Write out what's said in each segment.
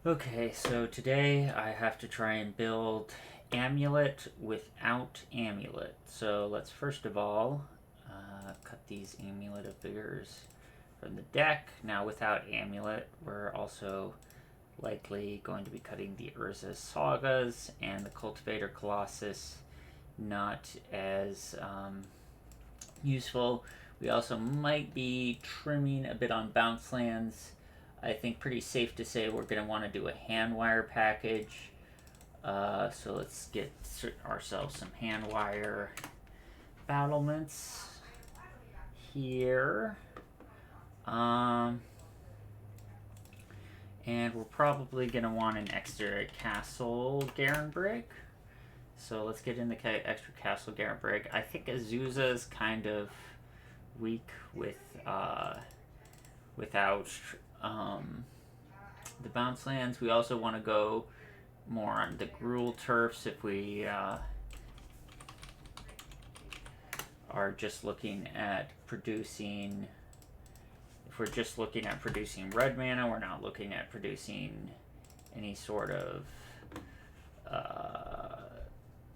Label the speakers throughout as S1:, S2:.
S1: Okay, so today I have to try and build amulet without amulet. So let's first of all cut these amulet of figures from the deck. Now without amulet, we're also likely going to be cutting the Urza Sagas and the Cultivator Colossus, not as useful. We also might be trimming a bit on bounce lands. I think pretty safe to say we're going to want to do a hand wire package. So let's get ourselves some hand wire battlements here. And we're probably going to want an extra castle Garen brick. So let's get in the extra castle Garen brick. I think Azusa is kind of weak with without the bounce lands. We also want to go more on the Gruul turfs if we are just looking at producing. If we're just looking at producing red mana, we're not looking at producing any sort of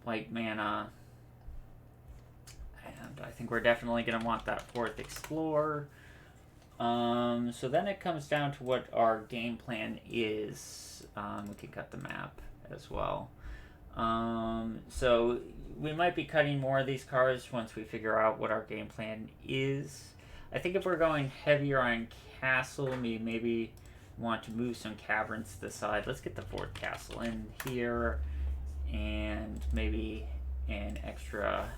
S1: white mana. And I think we're definitely going to want that fourth Explorer. So then it comes down to what our game plan is. We can cut the map as well. So we might be cutting more of these cards once we figure out what our game plan is. I think if we're going heavier on castle, we maybe want to move some caverns to the side. Let's get the fourth castle in here, and maybe an extra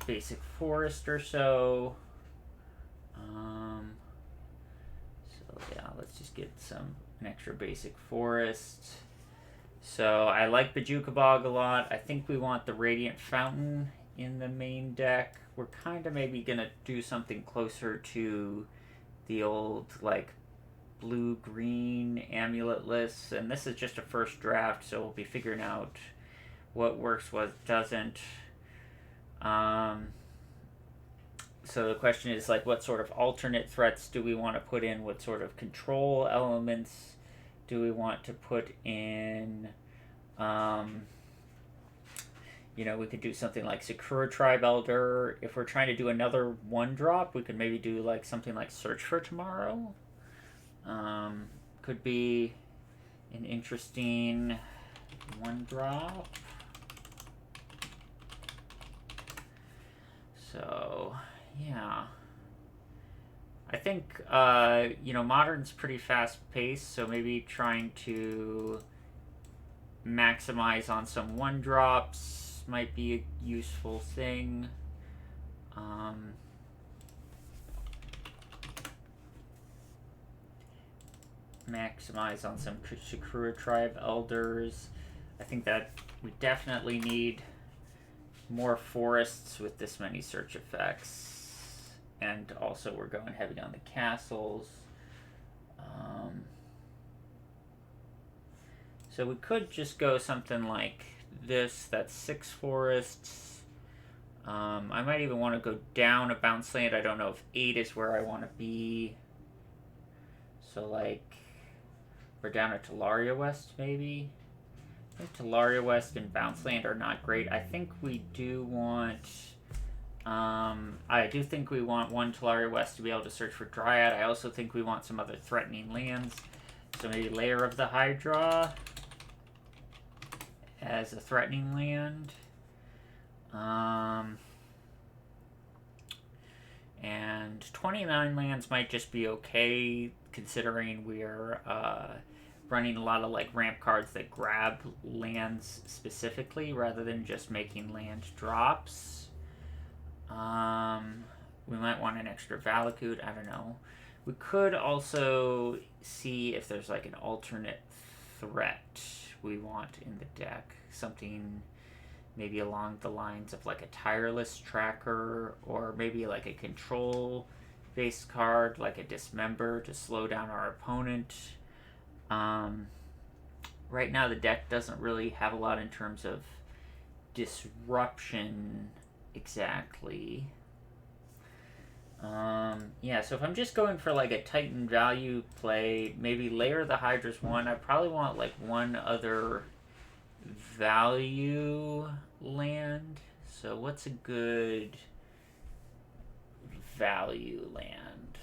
S1: basic forest or so. So yeah, let's just get an extra basic forest. So I like Bajuka Bog a lot. I think we want the Radiant Fountain in the main deck. We're kind of maybe gonna do something closer to the old like blue-green Amuletless, and this is just a first draft, so we'll be figuring out what works, what doesn't. So the question is, like, what sort of alternate threats do we want to put in? What sort of control elements do we want to put in? We could do something like Sakura Tribe Elder. If we're trying to do another one drop, we could maybe do like something like Search for Tomorrow. Could be an interesting one drop. So yeah, I think Modern's pretty fast paced, so maybe trying to maximize on some one drops might be a useful thing. Maximize on some Sakura Tribe Elders. I think that we definitely need more forests with this many search effects, and also we're going heavy on the castles. So we could just go something like this. That's 6 forests. I might even want to go down a bounce land. I don't know if 8 is where I want to be. So like we're down at Talaria West maybe. I think Talaria West and bounce land are not great. I think we do want I do think we want one Talaria West to be able to search for Dryad. I also think we want some other threatening lands. So maybe Lair of the Hydra as a threatening land. And 29 lands might just be okay, considering we're running a lot of like ramp cards that grab lands specifically rather than just making land drops. We might want an extra Valakut, I don't know. We could also see if there's like an alternate threat we want in the deck. Something maybe along the lines of like a tireless tracker, or maybe like a control based card like a dismember to slow down our opponent. Right now the deck doesn't really have a lot in terms of disruption exactly. Yeah, so if I'm just going for like a Titan value play, maybe layer the Hydras one. I probably want like one other value land. So what's a good value land?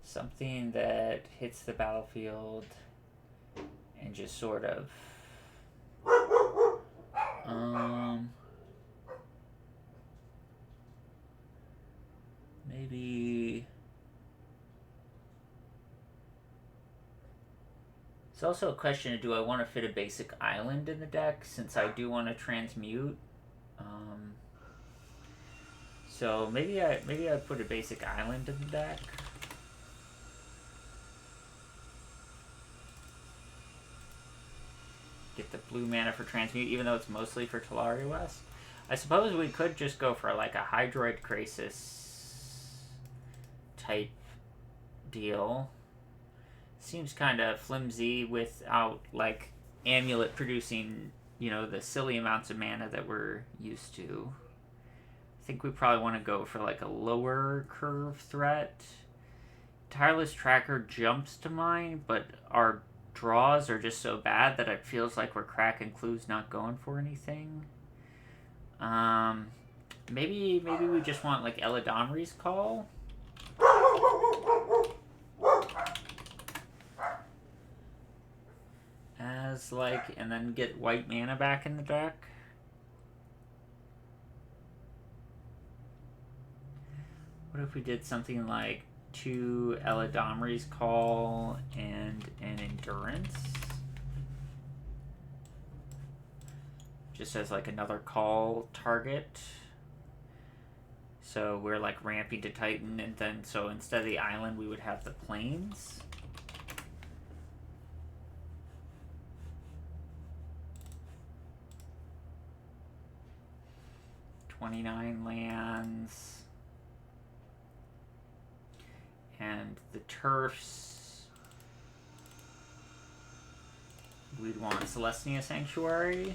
S1: Something that hits the battlefield and just sort of maybe it's also a question of, do I want to fit a basic island in the deck, since I do want to transmute. So maybe I put a basic island in the deck. Get the blue mana for transmute, even though it's mostly for Talaria West. I suppose we could just go for like a Hydroid Krasis type deal. Seems kind of flimsy without like Amulet producing, the silly amounts of mana that we're used to. I think we probably want to go for like a lower curve threat. Tireless Tracker jumps to mind, but our draws are just so bad that it feels like we're cracking clues, not going for anything. Maybe we just want like Eladomri's Call. As like, and then get white mana back in the deck. What if we did something like 2 Eladomri's Call and an Endurance? Just as like another call target. So we're like ramping to Titan, and then so instead of the island we would have the plains. $29 lands. And the turfs, we'd want Celestia Sanctuary.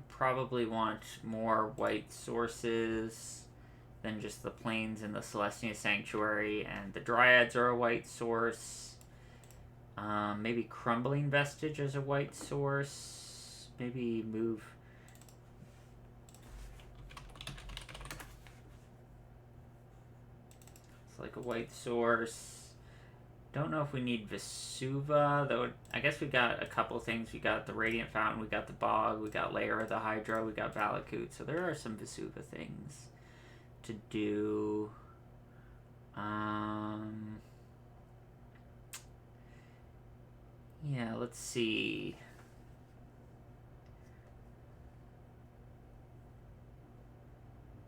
S1: Probably want more white sources than just the plains and the Celestia Sanctuary, and the Dryads are a white source. Maybe Crumbling Vestige as a white source. Maybe move. It's like a white source. Don't know if we need Vesuva, though. I guess we got a couple things. We got the Radiant Fountain, we got the Bog, we got Lair of the Hydra, we got Valakut. So there are some Vesuva things to do. Yeah, let's see.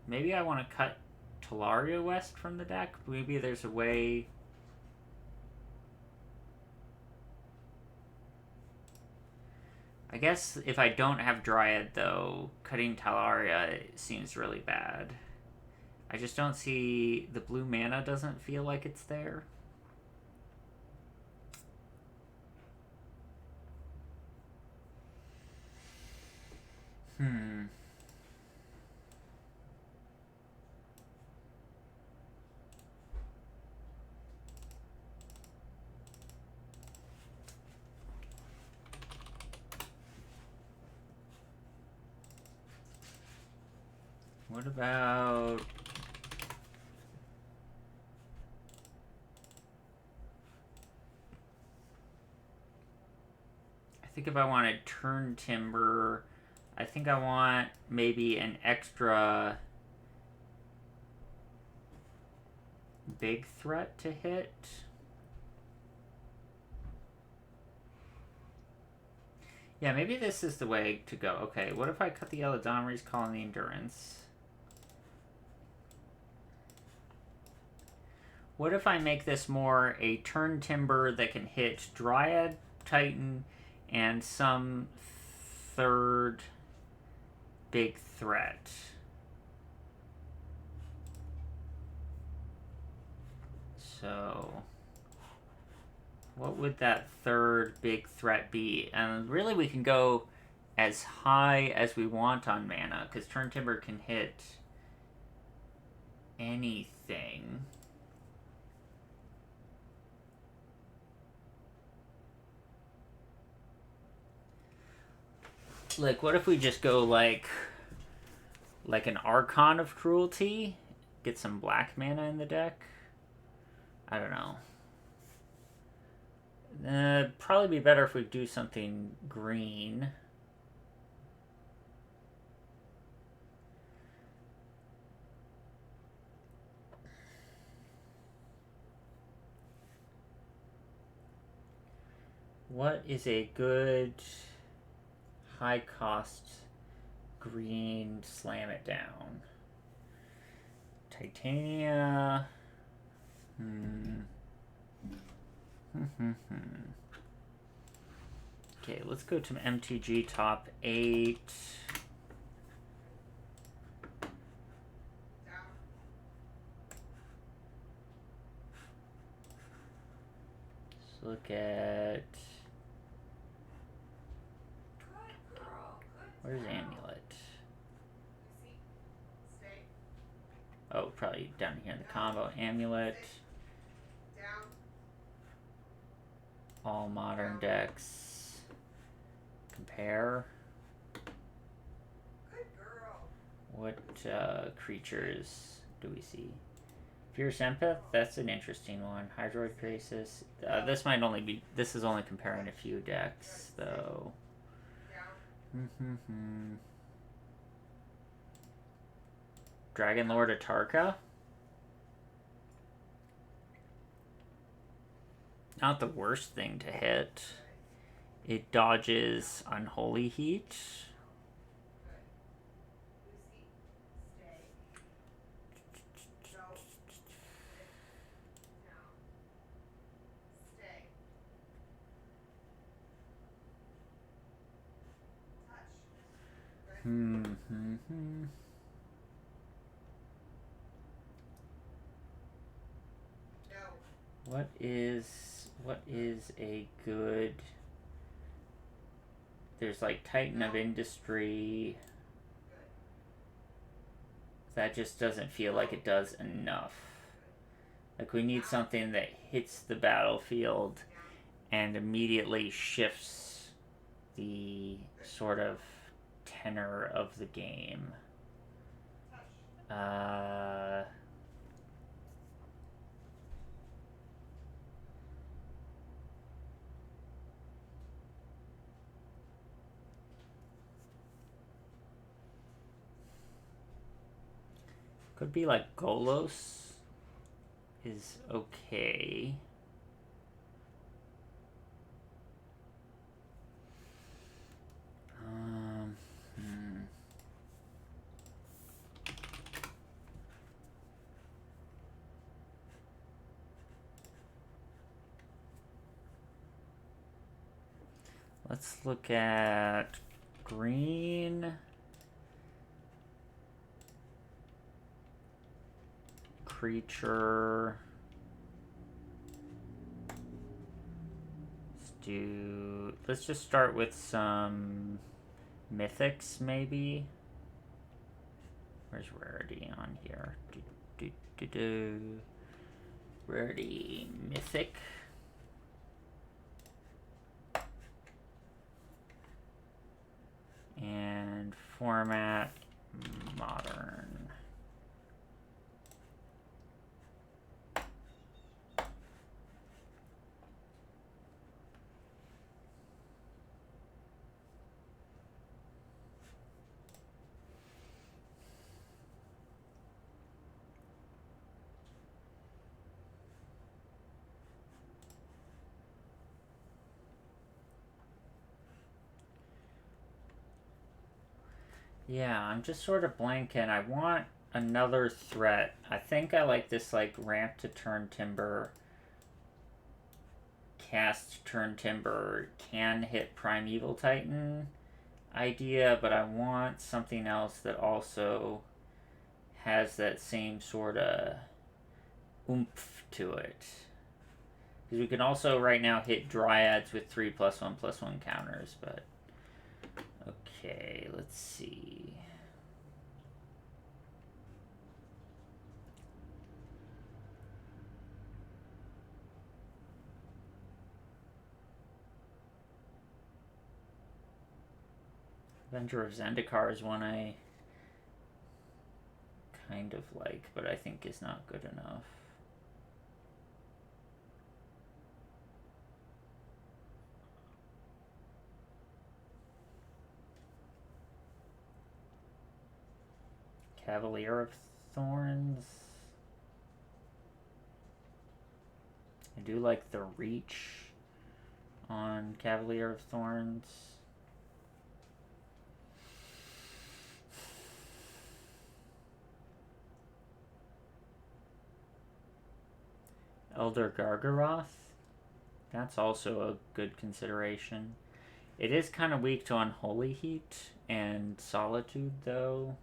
S1: Maybe I want to cut Talaria West from the deck. Maybe there's a way. I guess if I don't have Dryad, though, cutting Talaria seems really bad. I just don't see... The blue mana doesn't feel like it's there. What about... I think if I want to turn Timber, I think I want maybe an extra big threat to hit. Yeah, maybe this is the way to go. Okay, what if I cut the Eladomri's Call and the Endurance? What if I make this more a turn Timber that can hit Dryad, Titan, and some third big threat? So What would that third big threat be? And really, we can go as high as we want on mana, because Turn Timber can hit anything. Like, what if we just go like an Archon of Cruelty? Get some black mana in the deck? I don't know. Probably be better if we do something green. What is a good high cost green slam it down? Titania. Okay, let's go to MTG top 8. Let's look at... Where's Amulet? Oh, probably down here in the combo. Amulet. All modern decks. Compare. What creatures do we see? Fierce Empath, that's an interesting one. Hydroid Crisis. This might only be... This is only comparing a few decks, though. Dragon Lord Atarka. Not the worst thing to hit. It dodges Unholy Heat. What is a good... There's like Titan of Industry. That just doesn't feel like it does enough. Like, we need something that hits the battlefield and immediately shifts the sort of tenor of the game. Could be like Golos is okay. Let's look at green. Creature. Let's just start with some mythics, maybe. Where's rarity on here? Rarity mythic. And format modern. Yeah, I'm just sort of blanking. I want another threat. I think I like this, like, ramp to Turn Timber, cast Turn Timber, can hit Primeval Titan idea, but I want something else that also has that same sort of oomph to it. Because we can also right now hit dryads with 3+1/+1 counters, but okay, let's see. Avenger of Zendikar is one I kind of like, but I think is not good enough. Cavalier of Thorns. I do like the reach on Cavalier of Thorns. Elder Gargaroth. That's also a good consideration. It is kind of weak to Unholy Heat and Solitude, though.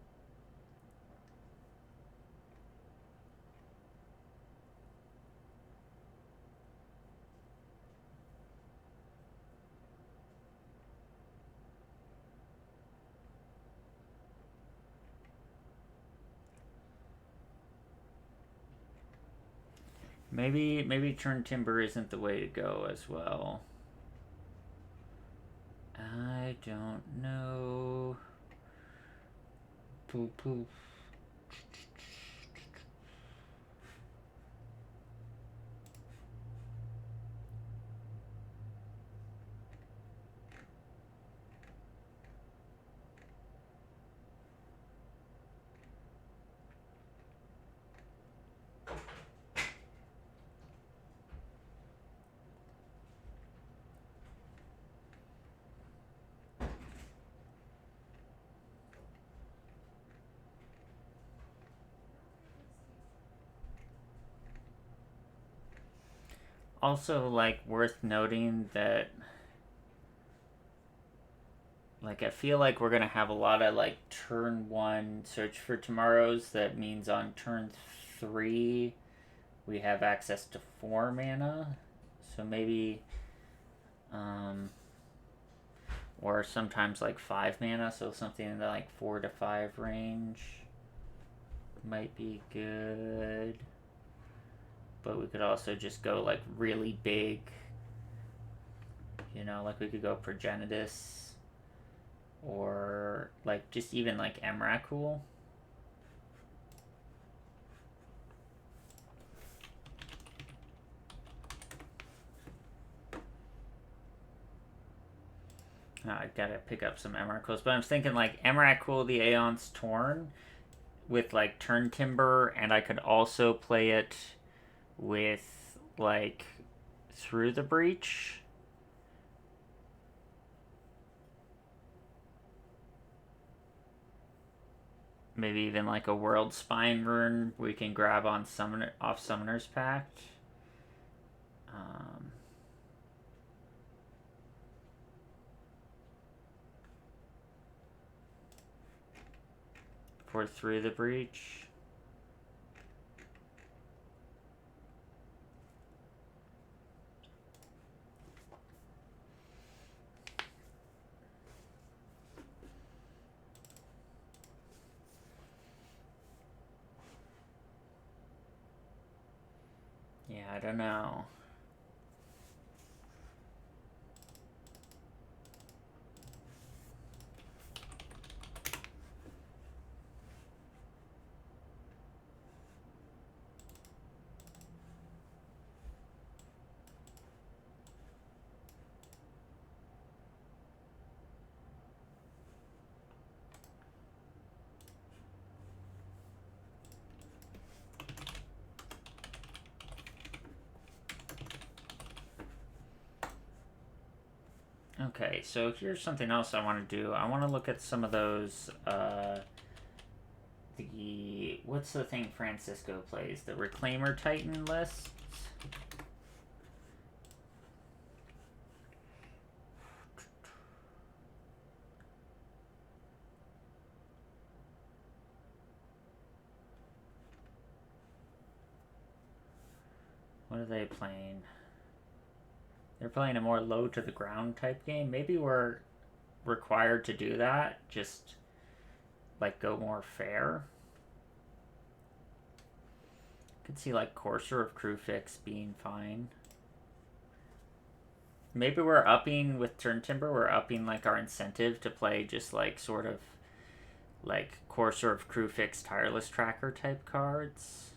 S1: Maybe Turn Timber isn't the way to go as well. I don't know. Poof poof. Also, like, worth noting that, like, I feel like we're gonna have a lot of, like, turn 1 Search for Tomorrows. That means on turn 3 we have access to 4 mana. So maybe, or sometimes like 5 mana, so something in the like 4 to 5 range might be good. But we could also just go like really big, you know, like we could go Progenitus, or like just even like Emrakul. I gotta pick up some Emrakuls, but I'm thinking like Emrakul the Aeon's Torn with like Turn Timber, and I could also play it with like Through the Breach. Maybe even like a World Spine Rune we can grab on off Summoner's Pact. For Through the Breach. Yeah, I don't know. Okay, so here's something else I want to do. I want to look at some of those, what's the thing Francisco plays? The Reclaimer Titan lists? What are they playing? They're playing a more low to the ground type game. Maybe we're required to do that. Just like go more fair. Could see like Courser of Crewfix being fine. Maybe we're upping with Turn Timber. We're upping like our incentive to play just like sort of like Courser of Crewfix Tireless Tracker type cards.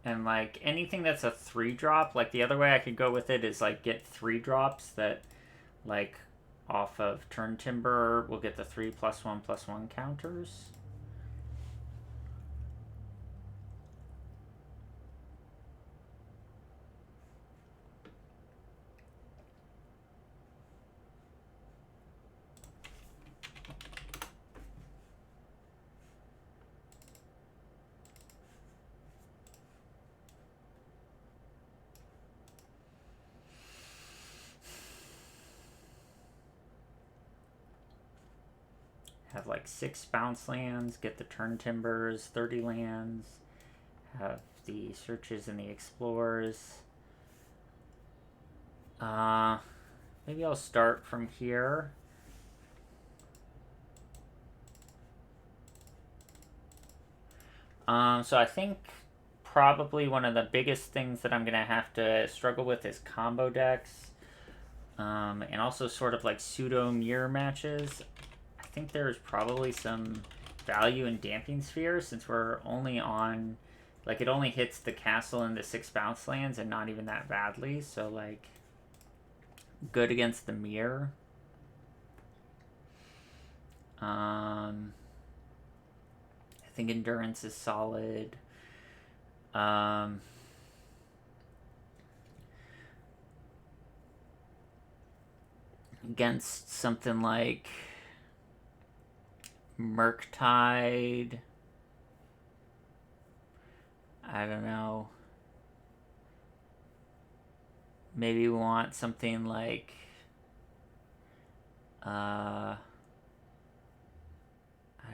S1: And like anything that's a 3-drop, like the other way I could go with it is like get 3-drops that like off of Turn Timber will get the 3+1/+1 counters. Have like 6 bounce lands, get the Turn Timbers, 30 lands, have the Searches and the Explorers. Maybe I'll start from here. So I think probably one of the biggest things that I'm going to have to struggle with is combo decks. And also sort of like pseudo mirror matches. I think there's probably some value in Damping Sphere since we're only on, like it only hits the castle and the 6 bounce lands and not even that badly. So like good against the mirror. I think Endurance is solid. Against something like Murktide, I don't know. Maybe we want something like I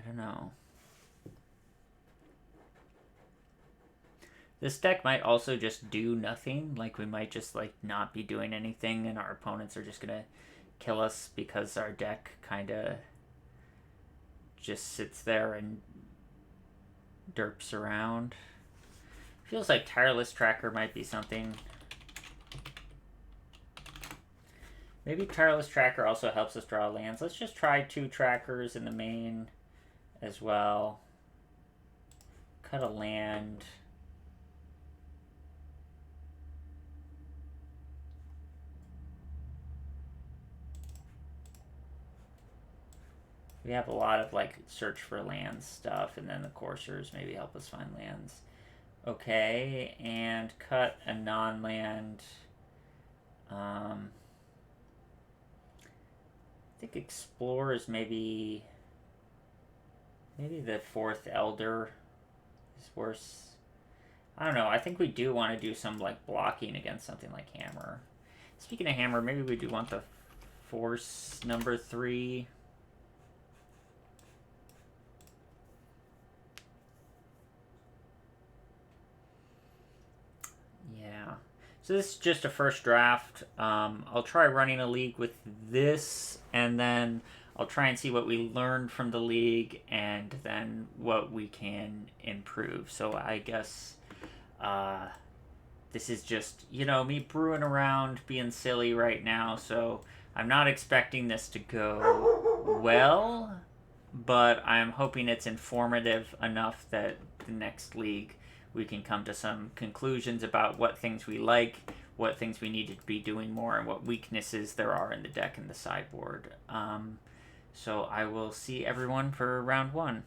S1: don't know. This deck might also just do nothing. Like we might just like not be doing anything and our opponents are just gonna kill us because our deck kind of just sits there and derps around. Feels like Tireless Tracker might be something. Maybe Tireless Tracker also helps us draw lands. Let's just try 2 trackers in the main as well. Cut a land. We have a lot of like search for lands stuff, and then the coursers maybe help us find lands. Okay, and cut a non-land. I think Explorers maybe the 4th Elder is worse. I don't know. I think we do want to do some like blocking against something like Hammer. Speaking of Hammer, maybe we do want the Force number 3. Yeah. So this is just a first draft. I'll try running a league with this, and then I'll try and see what we learned from the league, and then what we can improve. So I guess this is just, you know, me brewing around, being silly right now. So I'm not expecting this to go well, but I'm hoping it's informative enough that the next league we can come to some conclusions about what things we like, what things we need to be doing more, and what weaknesses there are in the deck and the sideboard. So I will see everyone for round 1.